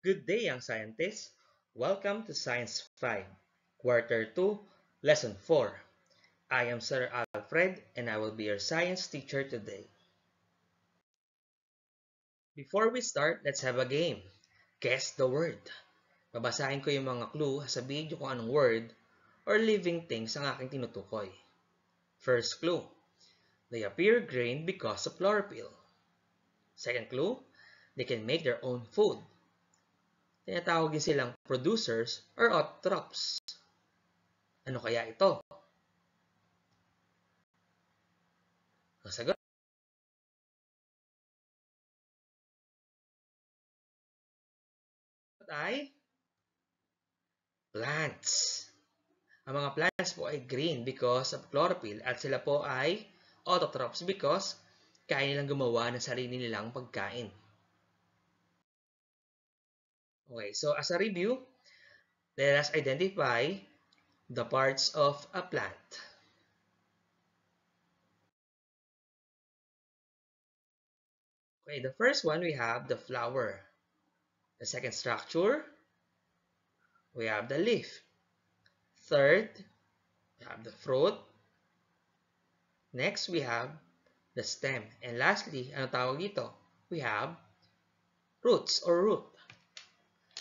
Good day, young scientists. Welcome to Science 5, Quarter 2, Lesson 4. I am Sir Alfred and I will be your science teacher today. Before we start, let's have a game. Guess the word. Babasahin ko yung mga clue, sabihin nyo kung anong word or living things ang aking tinutukoy. First clue. They appear green because of chlorophyll. Second clue. They can make their own food. Tinatawag din silang producers or autotrophs. Ano kaya ito? Ang sagot ay plants. Ang mga plants po ay green because of chlorophyll at sila po ay autotrophs because kaya nilang gumawa ng sarili nilang pagkain. Okay, so as a review, let us identify the parts of a plant. Okay, the first one we have the flower. The second structure, we have the leaf. Third, we have the fruit. Next, we have the stem. And lastly, ano tawag dito? We have roots or root.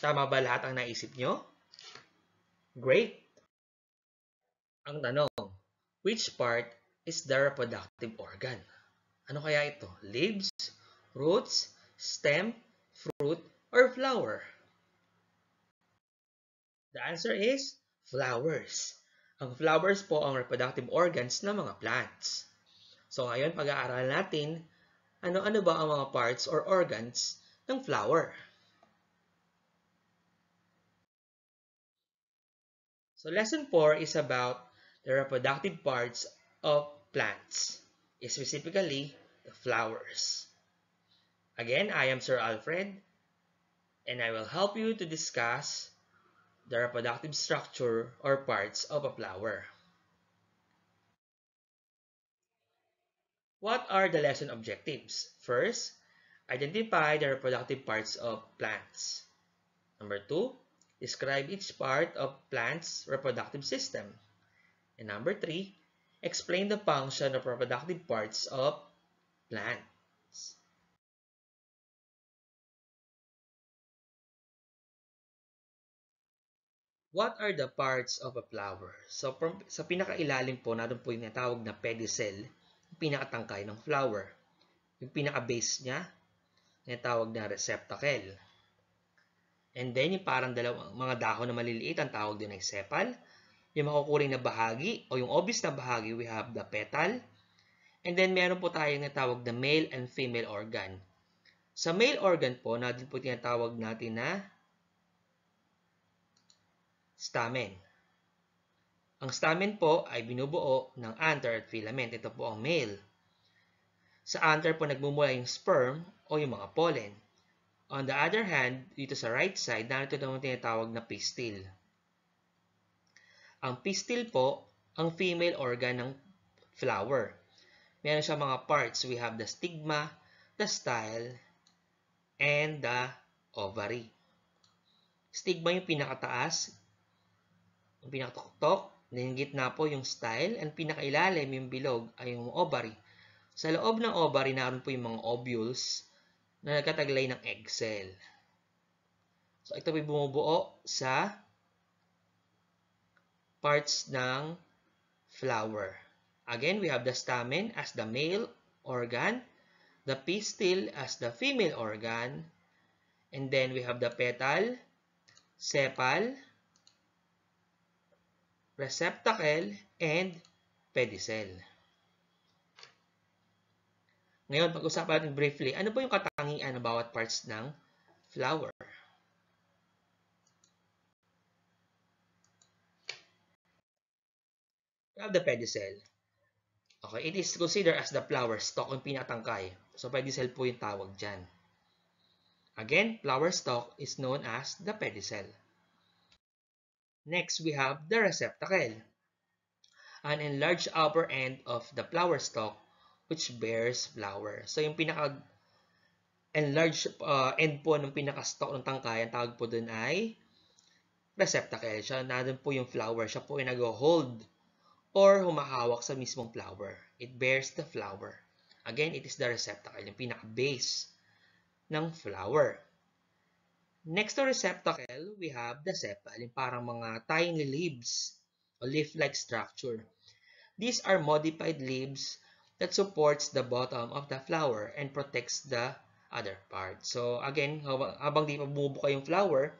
Tama ba lahat ang naisip nyo? Great! Ang tanong, which part is the reproductive organ? Ano kaya ito? Leaves, roots, stem, fruit, or flower? The answer is flowers. Ang flowers po ang reproductive organs ng mga plants. So ngayon, pag-aaralan natin ano-ano ba ang mga parts or organs ng flower. So lesson 4 is about the reproductive parts of plants, specifically the flowers. Again, I am Sir Alfred, and I will help you to discuss the reproductive structure or parts of a flower. What are the lesson objectives? First, identify the reproductive parts of plants. Number 2, describe each part of plant's reproductive system. And number 3, explain the function of reproductive parts of plants. What are the parts of a flower? So, sa pinakailalim po, naroon po yung natawag na pedicel, yung pinakatangkay ng flower. Yung pinaka-base niya, natawag na receptacle. And then, yung parang dalawang mga dahon na maliliit, ang tawag din ay sepal. Yung makukuring na bahagi, o yung obvious na bahagi, we have the petal. And then, meron po tayong natawag na male and female organ. Sa male organ po, natin po tinatawag natin na stamen. Ang stamen po ay binubuo ng anther at filament. Ito po ang male. Sa anther po nagmumula yung sperm o yung mga pollen. On the other hand, dito sa right side, narito naman tinatawag na pistil. Ang pistil po, ang female organ ng flower. Meron siya mga parts. We have the stigma, the style, and the ovary. Stigma yung pinakataas, yung pinakatuktok, then gitna po yung style, and pinakailalim yung bilog ay yung ovary. Sa loob ng ovary, naroon po yung mga ovules na nagkataglay ng egg cell. So, ito po bumubuo sa parts ng flower. Again, we have the stamen as the male organ, the pistil as the female organ, and then we have the petal, sepal, receptacle, and pedicel. Ngayon, pag-usapan natin briefly, ano ba yung katangian ng bawat parts ng flower? We have the pedicel. Okay, it is considered as the flower stalk, yung pinatangkay. So, pedicel po yung tawag dyan. Again, flower stalk is known as the pedicel. Next, we have the receptacle, an enlarged upper end of the flower stalk which bears flower. So, yung pinaka And large end po ng pinaka-stalk ng tangkay, ang tawag po dun ay receptacle. Siya, nandun po yung flower. Siya po ay nag-hold or humahawak sa mismong flower. It bears the flower. Again, it is the receptacle, yung pinaka-base ng flower. Next to receptacle, we have the sepal, yung parang mga tiny leaves o leaf-like structure. These are modified leaves that supports the bottom of the flower and protects the other part. So again, habang di pa bumubuka yung flower,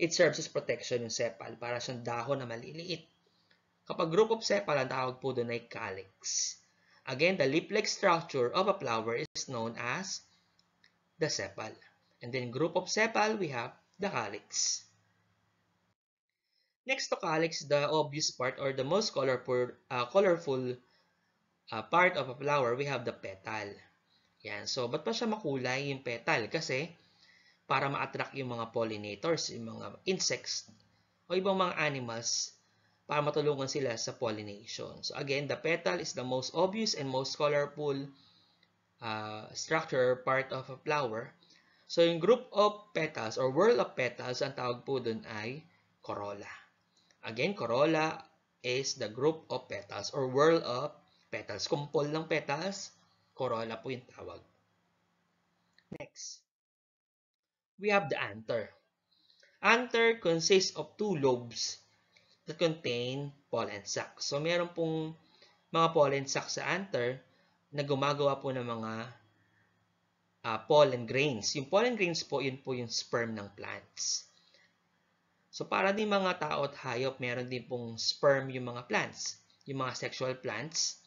it serves as protection yung sepal para siyang dahon na maliliit. Kapag group of sepal, ang tawag po doon ay calyx. Again, the leaf-like structure of a flower is known as the sepal. And then group of sepal, we have the calyx. Next to calyx, the obvious part or the most colorful part of a flower, we have the petal. Yan. So, ba't pa siya makulay yung petal? Kasi, para ma-attract yung mga pollinators, yung mga insects, o ibang mga animals, para matulungan sila sa pollination. So, again, the petal is the most obvious and most colorful structure part of a flower. So, yung group of petals or whorl of petals, ang tawag po dun ay corolla. Again, corolla is the group of petals or whorl of petals. Kumpol ng petals, corolla po yung tawag. Next, we have the anther. Anther consists of two lobes that contain pollen sacs. So, meron pong mga pollen sacs sa anther na gumagawa po ng mga pollen grains. Yung pollen grains po, yun po yung sperm ng plants. So, para din mga tao at hayop, meron din pong sperm yung mga plants. Yung mga sexual plants,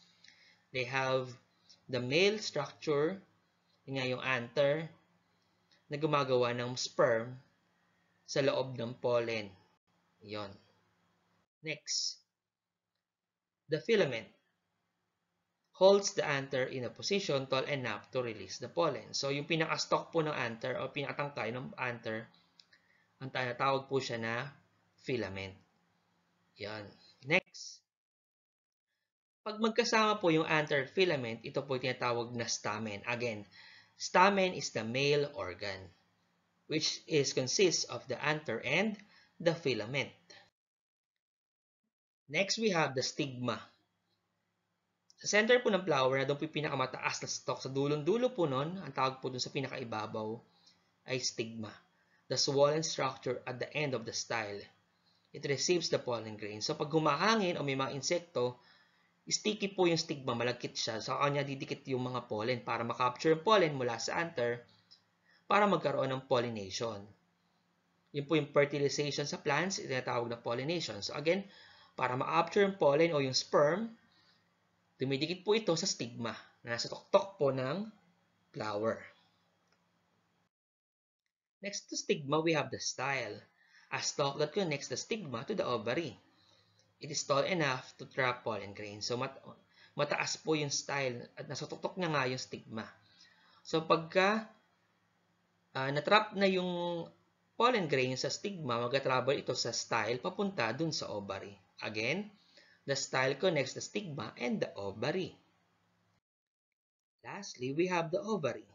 they have the male structure, yun nga yung anther, na gumagawa ng sperm sa loob ng pollen. Yon. Next, the filament holds the anther in a position tall enough to release the pollen. So, yung pinaka-stalk po ng anther o pinakatangkay ng anther, ang tawag po siya na filament. Yan. Next, pag magkasama po yung anther filament, ito po yung tinatawag na stamen. Again, stamen is the male organ, which consists of the anther and the filament. Next, we have the stigma. Sa center po ng flower, na doon po yung pinakamataas na stalk, sa dulong-dulo po nun, ang tawag po dun sa pinakaibabaw ay stigma. The swollen structure at the end of the style. It receives the pollen grain. So, pag humahangin o may mga insekto, sticky po yung stigma, malagkit siya. Sa kanya didikit yung mga pollen para makapture yung pollen mula sa anther para magkaroon ng pollination. Yun po yung fertilization sa plants, itinatawag na pollination. So again, para ma-capture yung pollen o yung sperm, dumidikit po ito sa stigma na nasa tuktok po ng flower. Next to stigma, we have the style, a stalk that connects the stigma to the ovary. It is tall enough to trap pollen grains. So, mataas po yung style at nasa tuktok niya nga yung stigma. So, pagka natrap na yung pollen grains sa stigma, mag-travel ito sa style papunta dun sa ovary. Again, the style connects the stigma and the ovary. Lastly, we have the ovary.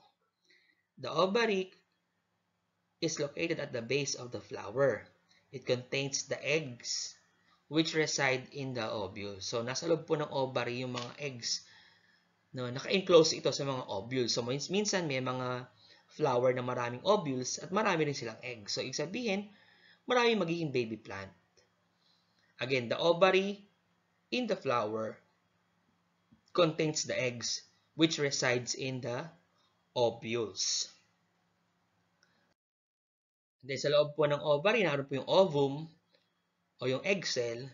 The ovary is located at the base of the flower. It contains the eggs which reside in the ovule. So, nasa loob po ng ovary yung mga eggs. No, naka-enclose ito sa mga ovules. So, minsan may mga flower na maraming ovules at marami rin silang eggs. So, ibig sabihin, marami magiging baby plant. Again, the ovary in the flower contains the eggs which resides in the ovules. Then, sa loob po ng ovary, naroon po yung ovum o yung egg cell.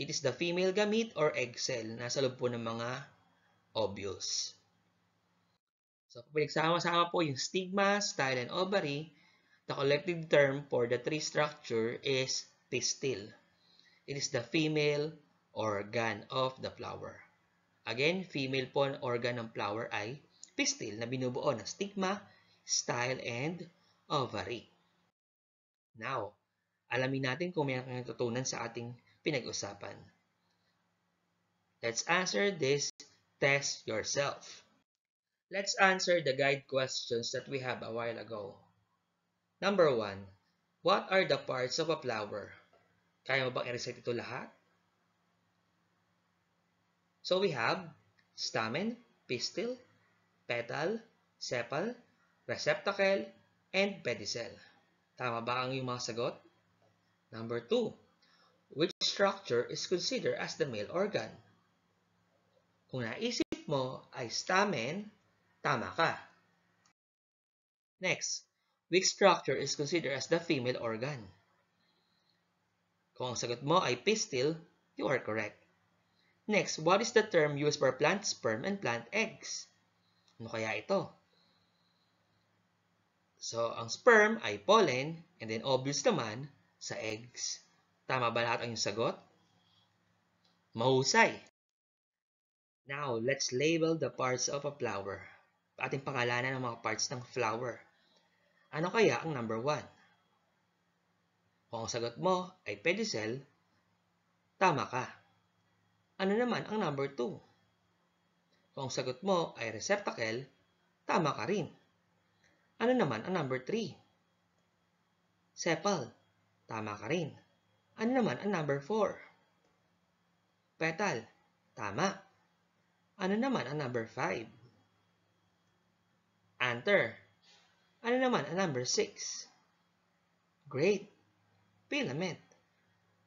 It is the female gamete or egg cell. Nasa loob po ng mga ovules. So, kung pinagsama-sama po yung stigma, style, and ovary, the collective term for the tree structure is pistil. It is the female organ of the flower. Again, female po ang organ ng flower ay pistil na binubuo ng stigma, style, and ovary. Now, alamin natin kung may natutunan sa ating pinag-usapan. Let's answer this test yourself. Let's answer the guide questions that we have a while ago. Number 1. What are the parts of a flower? Kaya mo bang i-recite ito lahat? So we have stamen, pistil, petal, sepal, receptacle, and pedicel. Tama ba ang iyong mga sagot? Number 2. Which structure is considered as the male organ? Kung naisip mo ay stamen, tama ka. Next, which structure is considered as the female organ? Kung ang sagot mo ay pistil, you are correct. Next, what is the term used for plant sperm and plant eggs? Ano kaya ito? So, ang sperm ay pollen, and then ovules naman sa eggs. Tama ba lahat ang iyong sagot? Mahusay! Now, let's label the parts of a flower. Ating pangalanan ang mga parts ng flower. Ano kaya ang number 1? Kung ang sagot mo ay pedicel, tama ka. Ano naman ang number 2? Kung ang sagot mo ay receptacle, tama ka rin. Ano naman ang number 3? Sepal, tama ka rin. Ano naman ang number 4? Petal, tama. Ano naman ang number 5? Anther, ano naman ang number 6? Great. Filament,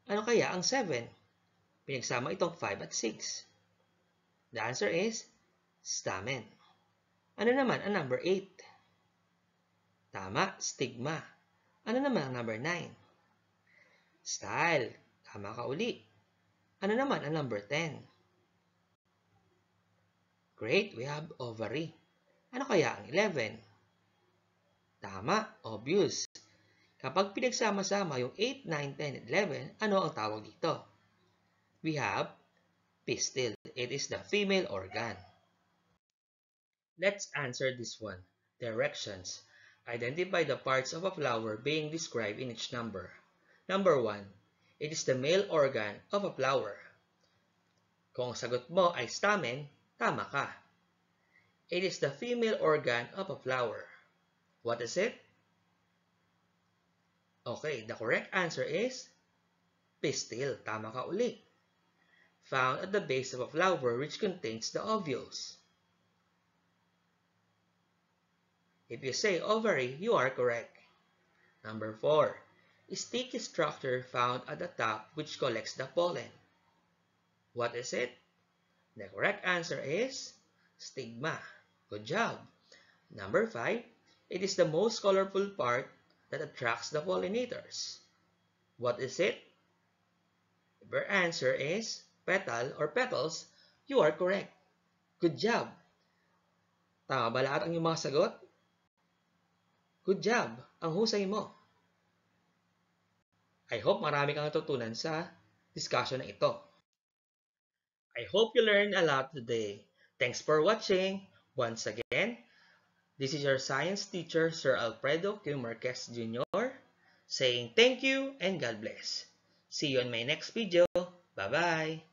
ano kaya ang 7? Pinagsama itong 5 at 6. The answer is stamen. Ano naman ang number 8? Tama, stigma. Ano naman ang number 9? Style, tama ka uli. Ano naman ang number 10? Great, we have ovary. Ano kaya ang 11? Tama, obvious. Kapag pinagsama-sama yung 8, 9, 10, and 11, ano ang tawag dito? We have pistil. It is the female organ. Let's answer this one. Directions. Identify the parts of a flower being described in each number. Number 1. It is the male organ of a flower. Kung sagot mo ay stamen, tama ka. It is the female organ of a flower. What is it? Okay, the correct answer is pistil. Tama ka uli. Found at the base of a flower which contains the ovules. If you say ovary, you are correct. Number 4. Sticky structure found at the top which collects the pollen. What is it? The correct answer is stigma. Good job. Number 5. It is the most colorful part that attracts the pollinators. What is it? If your answer is petal or petals, you are correct. Good job. Tama ba lahat ang iyong mga sagot? Good job. Ang husay mo. I hope marami kang natutunan sa discussion na ito. I hope you learned a lot today. Thanks for watching. Once again, this is your science teacher, Sir Alfredo Q. Marquez Jr., saying thank you and God bless. See you in my next video. Bye-bye.